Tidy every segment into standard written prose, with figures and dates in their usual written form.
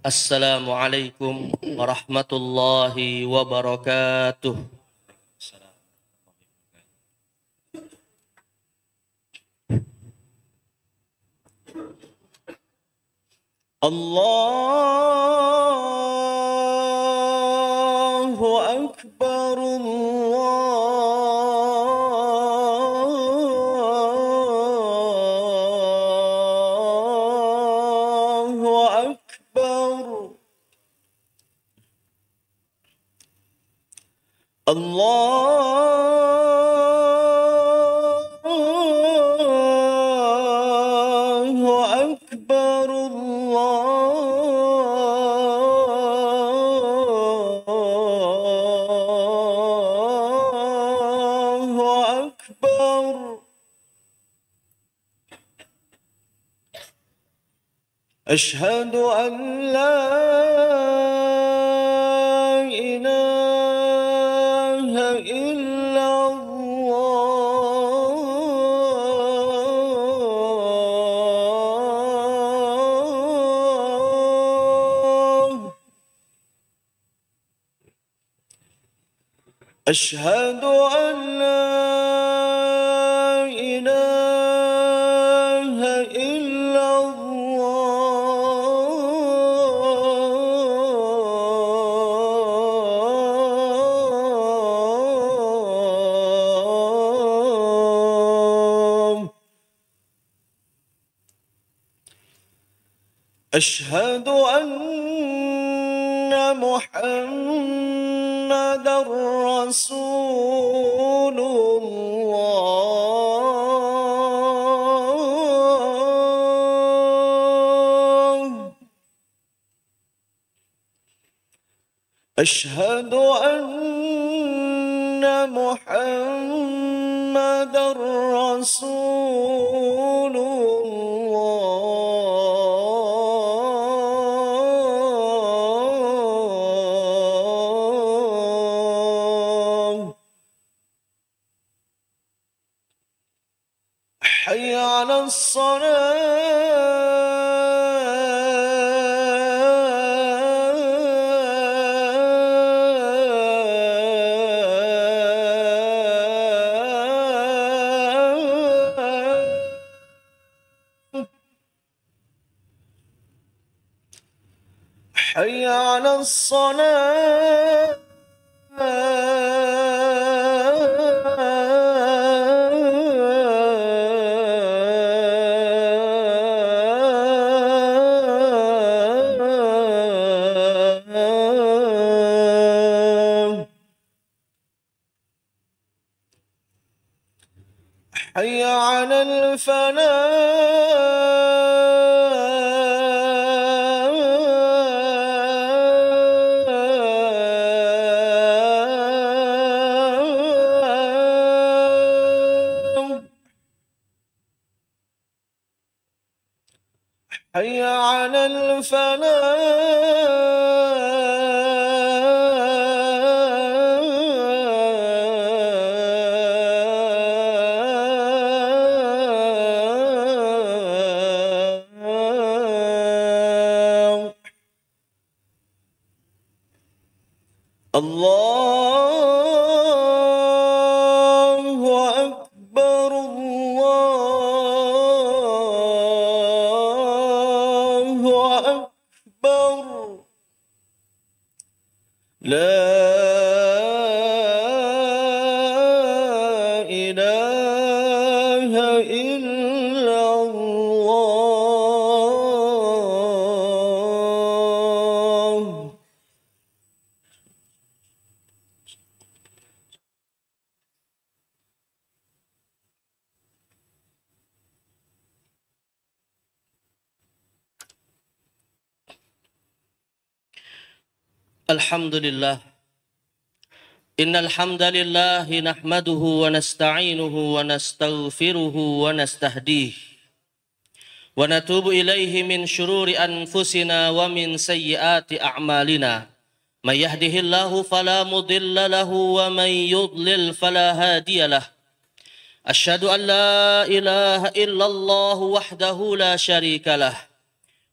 Assalamualaikum warahmatullahi wabarakatuh. Allahu Akbar, Allahu Akbar, Allahu Akbar, Allahu Akbar. Asyhadu an la ilaha illallah. Asyhadu an la ilaha illallah. Asyhadu anna Muhammadar Rasulullah. Asyhadu anna Muhammadar Rasulullah. Hayya 'alas salah. Hayya 'alas salah. Hayya 'alal falah. Hayya 'alal falah. Allahu Akbar, Allahu Akbar. La ilaha illallah. Alhamdulillah. Innal hamdalillah nahmaduhu wa nasta'inuhu wa nastaghfiruhu wa nastahdihi wa natubu ilaihi min syururi anfusina wa min sayyiati a'malina. May yahdihillahu fala mudilla lahu wa may yudlil fala hadiyalah. Asyhadu an la ilaha illallah wahdahu la syarika lah.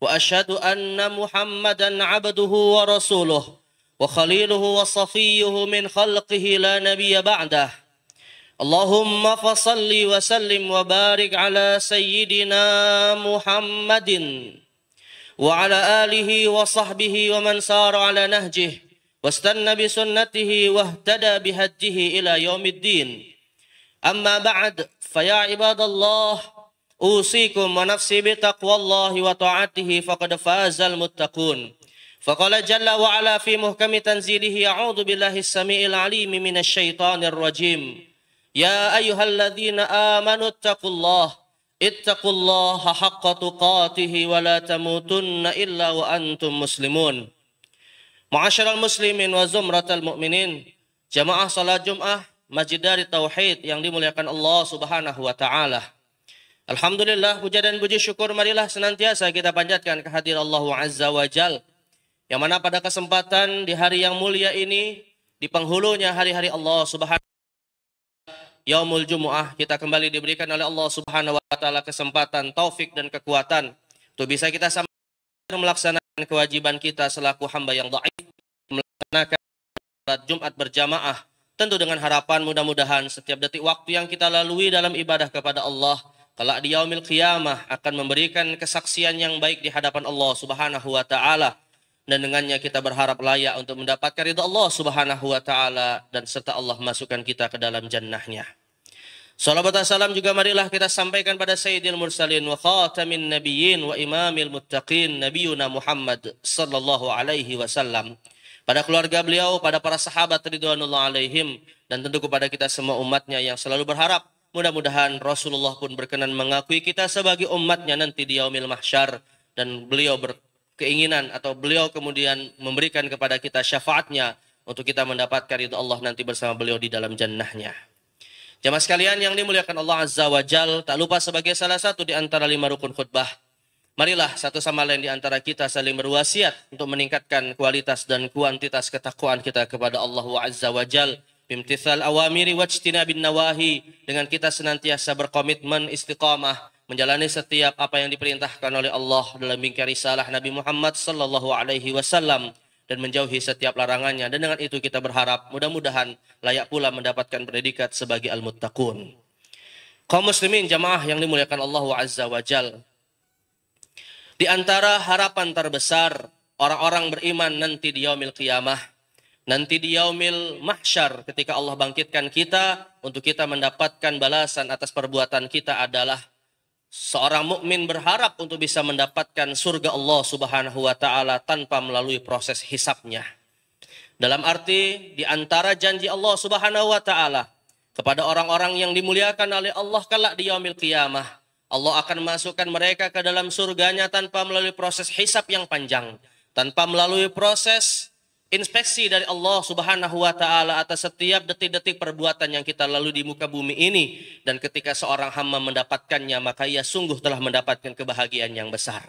وأشهد أن محمدا عبده ورسوله وخليله وصفيه من خلقه لا نبي بعده اللهم فصل وسلم وبارك على سيدنا محمد وعلى آله وصحبه ومن سار على نهجه واستنى بسنته واهتدى بهديه إلى يوم الدين أما بعد فيا عباد الله أوصيكم ونفسي بتقوى الله وطاعته فقد فاز المتقون فقال جل وعلا في محكم تنزيله أعوذ بالله السميع العليم من الشيطان الرجيم يا أيها الذين آمنوا اتقوا الله حق تقاته ولا تموتن إلا وأنتم مسلمون Ma'asyiral muslimin wa zumratal mu'minin, jamaah salat Jumat Masjid Dari Tauhid yang dimuliakan Allah Subhanahu wa taala. Alhamdulillah, puja dan puji syukur marilah senantiasa kita panjatkan kehadirat Allah Azza wa Jal, yang mana pada kesempatan di hari yang mulia ini, di penghulunya hari-hari Allah Subhanahu Yaumul Jumu'ah, kita kembali diberikan oleh Allah Subhanahu wa taala kesempatan, taufik dan kekuatan untuk bisa kita melaksanakan kewajiban kita selaku hamba yang dhaif, melaksanakan salat Jumat berjamaah, tentu dengan harapan mudah-mudahan setiap detik waktu yang kita lalui dalam ibadah kepada Allah kelak di yaumil qiyamah akan memberikan kesaksian yang baik di hadapan Allah Subhanahu wa taala, dan dengannya kita berharap layak untuk mendapatkan ridha Allah Subhanahu wa taala dan serta Allah masukkan kita ke dalam jannahnya. Salawat dan salam juga marilah kita sampaikan pada Sayyidil Mursalin wa khatamin nabiyyin wa imamil muttaqin nabiyuna Muhammad sallallahu alaihi wasallam, pada keluarga beliau, pada para sahabat ridwanullah alaihim, dan tentu kepada kita semua umatnya yang selalu berharap mudah-mudahan Rasulullah pun berkenan mengakui kita sebagai umatnya nanti di yaumil mahsyar, dan beliau berkeinginan atau beliau kemudian memberikan kepada kita syafaatnya untuk kita mendapatkan ridha Allah nanti bersama beliau di dalam jannahnya. Jamaah sekalian yang dimuliakan Allah Azza wa Jal, tak lupa sebagai salah satu di antara 5 rukun khutbah, marilah satu sama lain di antara kita saling berwasiat untuk meningkatkan kualitas dan kuantitas ketakwaan kita kepada Allah Azza wa Jal, bimtithal awamiri wajtinabin nawahi, dengan kita senantiasa berkomitmen istiqamah menjalani setiap apa yang diperintahkan oleh Allah dalam bingkai risalah Nabi Muhammad sallallahu alaihi wasallam, dan menjauhi setiap larangannya, dan dengan itu kita berharap mudah-mudahan layak pula mendapatkan predikat sebagai al-muttaqun. Kaum muslimin jamaah yang dimuliakan Allah Azza wa Jal, di antara harapan terbesar orang-orang beriman nanti di yaumil qiyamah, nanti di yaumil mahsyar ketika Allah bangkitkan kita untuk kita mendapatkan balasan atas perbuatan kita adalah seorang mukmin berharap untuk bisa mendapatkan surga Allah Subhanahu wa taala tanpa melalui proses hisabnya. Dalam arti di antara janji Allah Subhanahu wa taala kepada orang-orang yang dimuliakan oleh Allah kelak di yaumil qiyamah, Allah akan masukkan mereka ke dalam surganya tanpa melalui proses hisab yang panjang, tanpa melalui proses inspeksi dari Allah Subhanahu wa taala atas setiap detik-detik perbuatan yang kita lalui di muka bumi ini, dan ketika seorang hamba mendapatkannya maka ia sungguh telah mendapatkan kebahagiaan yang besar.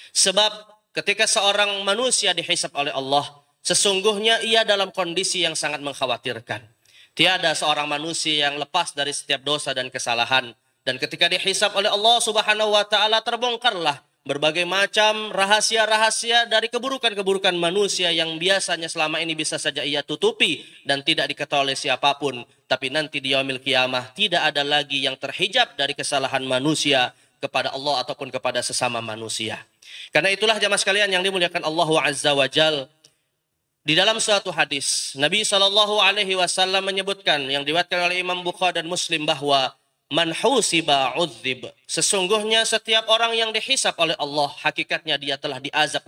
Sebab ketika seorang manusia dihisab oleh Allah, sesungguhnya ia dalam kondisi yang sangat mengkhawatirkan. Tiada seorang manusia yang lepas dari setiap dosa dan kesalahan, dan ketika dihisab oleh Allah Subhanahu wa taala terbongkarlah berbagai macam rahasia-rahasia dari keburukan-keburukan manusia yang biasanya selama ini bisa saja ia tutupi dan tidak diketahui oleh siapapun. Tapi nanti di yaumil qiyamah tidak ada lagi yang terhijab dari kesalahan manusia kepada Allah ataupun kepada sesama manusia. Karena itulah jamaah sekalian yang dimuliakan Allah Azza wa Jal, di dalam suatu hadis Nabi SAW menyebutkan, yang diriwayatkan oleh Imam Bukhari dan Muslim, bahwa man husiba udzib, sesungguhnya setiap orang yang dihisab oleh Allah hakikatnya dia telah diazab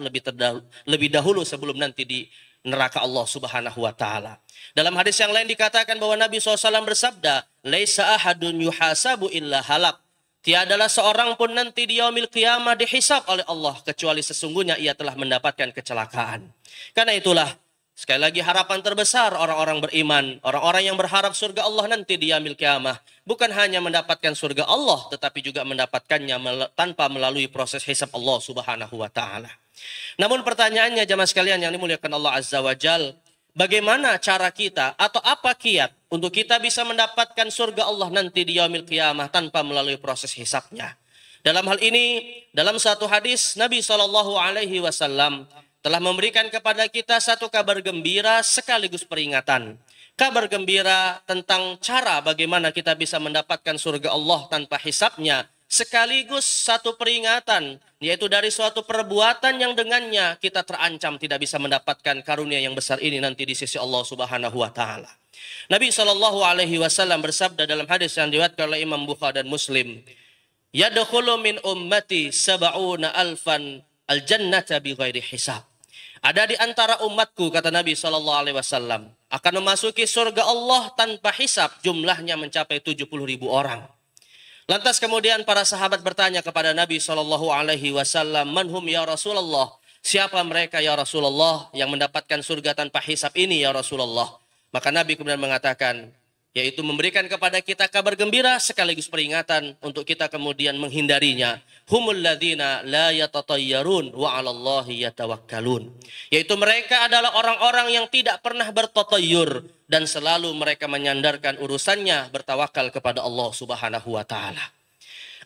lebih dahulu sebelum nanti di neraka Allah Subhanahu wa taala. Dalam hadis yang lain dikatakan bahwa Nabi SAW bersabda, laisa ahadun yuhasabu illa halak, tiadalah seorang pun nanti di yaumil qiyamah dihisab oleh Allah kecuali sesungguhnya ia telah mendapatkan kecelakaan. Karena itulah sekali lagi harapan terbesar orang-orang beriman, orang-orang yang berharap surga Allah nanti di yaumil qiyamah, bukan hanya mendapatkan surga Allah tetapi juga mendapatkannya tanpa melalui proses hisab Allah Subhanahu wa taala. Namun pertanyaannya jamaah sekalian yang dimuliakan Allah Azza wa Jal, bagaimana cara kita atau apa kiat untuk kita bisa mendapatkan surga Allah nanti di yaumil qiyamah tanpa melalui proses hisabnya? Dalam hal ini, dalam satu hadis Nabi SAW telah memberikan kepada kita satu kabar gembira sekaligus peringatan. Kabar gembira tentang cara bagaimana kita bisa mendapatkan surga Allah tanpa hisabnya, sekaligus satu peringatan, yaitu dari suatu perbuatan yang dengannya kita terancam tidak bisa mendapatkan karunia yang besar ini nanti di sisi Allah Subhanahu wa taala. Nabi SAW bersabda dalam hadis yang diriwayatkan oleh Imam Bukhari dan Muslim, "Yadkhulu min ummati sab'una alfan al-jannata bighairi hisab." Ada di antara umatku, kata Nabi SAW, akan memasuki surga Allah tanpa hisab, jumlahnya mencapai 70.000 orang. Lantas kemudian para sahabat bertanya kepada Nabi SAW, "Manhum ya Rasulullah?" Siapa mereka ya Rasulullah yang mendapatkan surga tanpa hisab ini ya Rasulullah? Maka Nabi kemudian mengatakan, yaitu memberikan kepada kita kabar gembira sekaligus peringatan untuk kita kemudian menghindarinya. Humul ladzina la yatatayyarun wa 'alallahi yatawakkalun. Yaitu mereka adalah orang-orang yang tidak pernah bertatayyur dan selalu mereka menyandarkan urusannya bertawakal kepada Allah Subhanahu wa taala.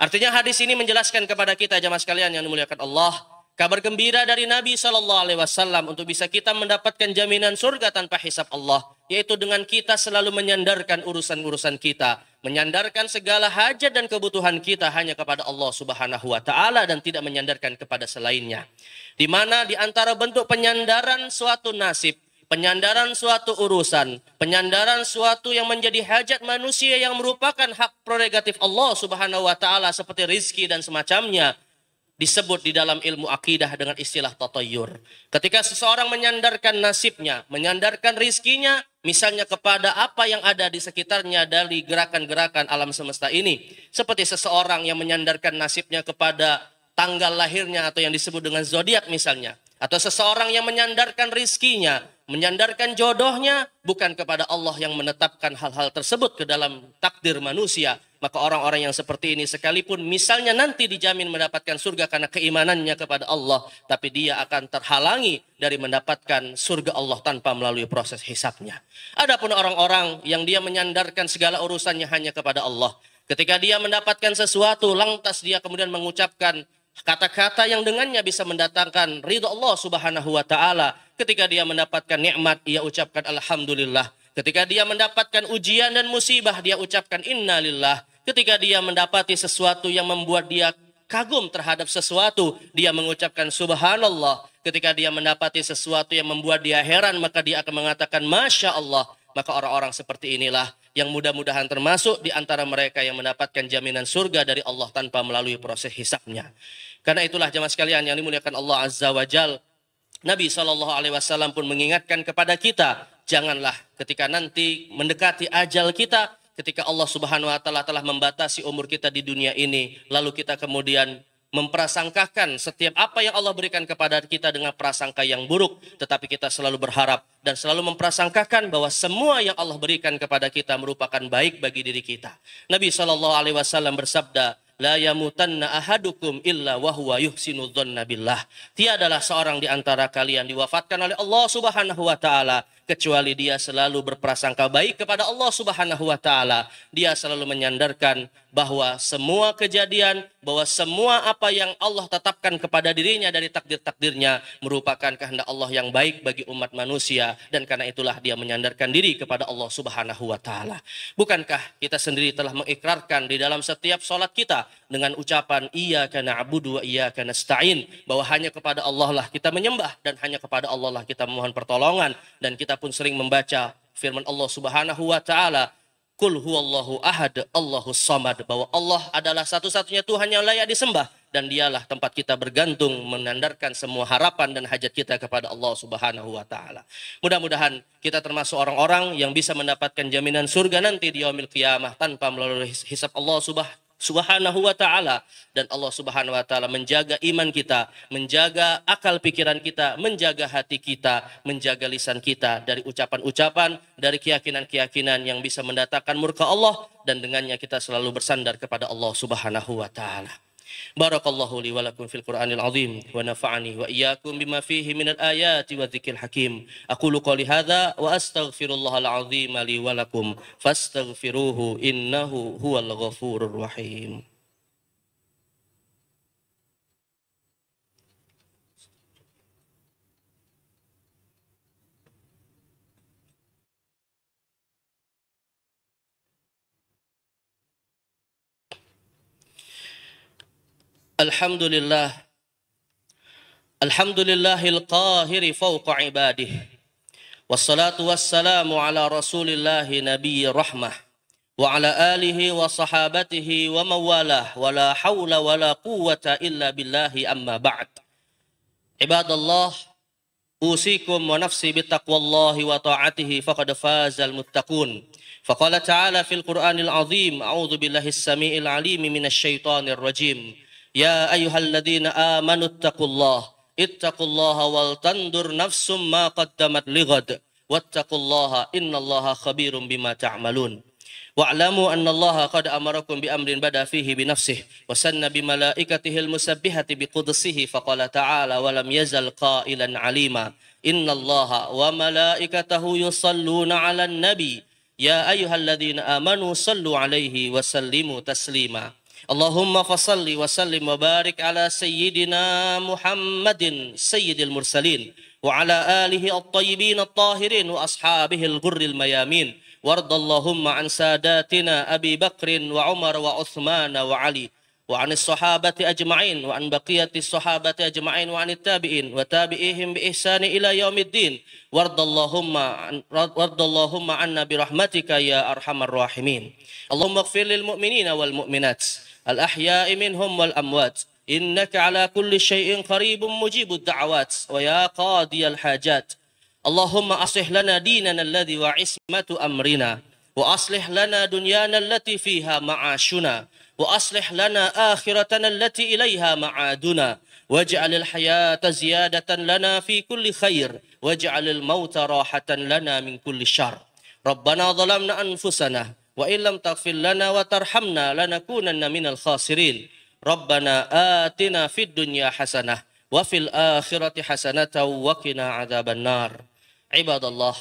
Artinya hadis ini menjelaskan kepada kita jamaah sekalian yang dimuliakan Allah, kabar gembira dari Nabi SAW untuk bisa kita mendapatkan jaminan surga tanpa hisab Allah, yaitu dengan kita selalu menyandarkan urusan-urusan kita, menyandarkan segala hajat dan kebutuhan kita hanya kepada Allah Subhanahu wa taala dan tidak menyandarkan kepada selainnya. Di mana di antara bentuk penyandaran suatu nasib, penyandaran suatu urusan, penyandaran suatu yang menjadi hajat manusia yang merupakan hak prerogatif Allah Subhanahu wa taala seperti rizki dan semacamnya, disebut di dalam ilmu akidah dengan istilah tatayyur. Ketika seseorang menyandarkan nasibnya, menyandarkan rizkinya, misalnya kepada apa yang ada di sekitarnya dari gerakan-gerakan alam semesta ini. Seperti seseorang yang menyandarkan nasibnya kepada tanggal lahirnya atau yang disebut dengan zodiak misalnya. Atau seseorang yang menyandarkan rizkinya, menyandarkan jodohnya bukan kepada Allah yang menetapkan hal-hal tersebut ke dalam takdir manusia. Maka orang-orang yang seperti ini sekalipun misalnya nanti dijamin mendapatkan surga karena keimanannya kepada Allah, tapi dia akan terhalangi dari mendapatkan surga Allah tanpa melalui proses hisabnya. Adapun orang-orang yang dia menyandarkan segala urusannya hanya kepada Allah, ketika dia mendapatkan sesuatu, lantas dia kemudian mengucapkan kata-kata yang dengannya bisa mendatangkan ridha Allah Subhanahu wa taala. Ketika dia mendapatkan nikmat, ia ucapkan alhamdulillah. Ketika dia mendapatkan ujian dan musibah, dia ucapkan innalillah. Ketika dia mendapati sesuatu yang membuat dia kagum terhadap sesuatu, dia mengucapkan subhanallah. Ketika dia mendapati sesuatu yang membuat dia heran, maka dia akan mengatakan masya Allah. Maka orang-orang seperti inilah yang mudah-mudahan termasuk di antara mereka yang mendapatkan jaminan surga dari Allah tanpa melalui proses hisabnya. Karena itulah jemaah sekalian yang dimuliakan Allah Azza wa Jal, Nabi SAW pun mengingatkan kepada kita, janganlah ketika nanti mendekati ajal kita, ketika Allah Subhanahu wa taala telah membatasi umur kita di dunia ini, lalu kita kemudian memprasangkakan setiap apa yang Allah berikan kepada kita dengan prasangka yang buruk, tetapi kita selalu berharap dan selalu memprasangkakan bahwa semua yang Allah berikan kepada kita merupakan baik bagi diri kita. Nabi SAW bersabda, la yamutanna ahadukum illa wa huwa yuhsinu dzanna billah. Tiadalah seorang di antara kalian diwafatkan oleh Allah Subhanahu wa taala kecuali dia selalu berprasangka baik kepada Allah Subhanahu wa taala. Dia selalu menyandarkan bahwa semua kejadian, bahwa semua apa yang Allah tetapkan kepada dirinya dari takdir-takdirnya merupakan kehendak Allah yang baik bagi umat manusia, dan karena itulah dia menyandarkan diri kepada Allah Subhanahu wa taala. Bukankah kita sendiri telah mengikrarkan di dalam setiap salat kita dengan ucapan iyyaka na'budu wa iyyaka nasta'in, bahwa hanya kepada Allah lah kita menyembah dan hanya kepada Allah lah kita memohon pertolongan, dan kita pun sering membaca firman Allah Subhanahu wa taala, Qul huwallahu ahad, Allahus samad, bahwa Allah adalah satu-satunya Tuhan yang layak disembah dan dialah tempat kita bergantung menandarkan semua harapan dan hajat kita kepada Allah Subhanahu wa taala. Mudah-mudahan kita termasuk orang-orang yang bisa mendapatkan jaminan surga nanti di yaumil qiyamah tanpa melalui hisab Allah Subhanahu wa ta'ala, dan Allah Subhanahu wa ta'ala menjaga iman kita, menjaga akal pikiran kita, menjaga hati kita, menjaga lisan kita dari ucapan-ucapan, dari keyakinan-keyakinan yang bisa mendatangkan murka Allah, dan dengannya kita selalu bersandar kepada Allah Subhanahu wa ta'ala. Barakallahu li wa lakum fil Qur'anil azim wa nafa'ani wa iyyakum bima fihi minal ayati wa dzikril hakim. Aqulu qouli hadza wa astaghfirullahal azim li wa lakum fastaghfiruhu innahu huwal ghafurur rahim. Alhamdulillah. Alhamdulillahil qahiri fawqa ibadih. Wassalatu wassalamu ala rasulillahi nabiyyi rahmah. Wa ala alihi wa sahabatihi wa mawalah. Wa la hawla wa la quwwata illa billahi amma ba'd. Ibadallah, usikum wa nafsi bittaqwallahi wa ta'atihi faqad fazal muttaqun. Faqala ta'ala fil Qur'anil azim, a'udzu billahi as-sami'il 'alim minasy syaithanir rajim. Ya ayyuhalladzina amanu ittaqullaha wal tandur nafsum ma qaddamat lighad wattaqullaha innallaha khabirum bima ta'malun. Wa'lamu annallaha qad amarakum bi amrin bada fihi bi nafsihi wa sanna bi malaikatihi al-musabbihati bi qudsihi faqala ta'ala wa lam yazal qailan 'alima innallaha wa malaikatahu yusalluna 'alan nabi ya ayyuhalladzina amanu sallu 'alaihi wa sallimu taslima. Allahumma fasalli wa sallim wa barik ala sayyidina Muhammadin sayyidil mursalin wa ala alihi at-tayyibin at-tahirin wa ashabihi al-ghurril mayamin wardallahumma an sadatina Abi Bakrin wa Umar wa Uthman wa Ali wa anis sahabati ajma'in wa an baqiyati sahabati ajma'in wa anit tabi'in wa tabi'ihim bi ihsani ila yaumiddin wardallahumma anna bi rahmatika ya arhamar rahimin. Allahumma ighfir lil mu'minina wal mu'minat الأحياء منهم والأموات إنك على كل شيء قريب مجيب الدعوات ويا قاضي الحاجات. اللهم أصلح لنا ديننا الذي وعصمة أمرنا وأصلح لنا دنيانا التي فيها معاشنا وأصلح لنا آخرتنا التي إليها معادنا واجعل الحياة زيادة لنا في كل خير واجعل الموت راحة لنا من كل شر. ربنا ظلمنا أنفسنا wa illam taghfir lana wa tarhamna lanakunanna minal khasirin. Rabbana atina fid dunya hasanah wa fil akhirati hasanatan wa qina adzabannar. Ibadallah,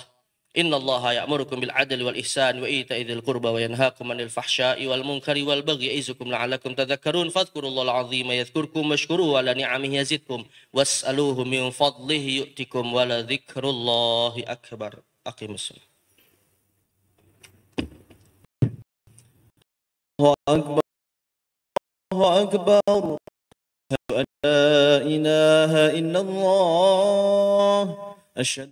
innallaha ya'murukum bil adli wal ihsan wa ita'i dzil qurba wa yanhaakum 'anil fahsya'i wal munkari wal baghi ya'izukum la'allakum tadhakkarun. Fadhkurullahal 'azima yadhkurkum washkuruhu 'ala ni'amihi yazidkum was'aluhu min fadlihi yu'tikum wa la dzikrullahi akbar. Aqimus shalah. الله أكبر الله أكبر أشهد أن لا إله إلا الله أشهد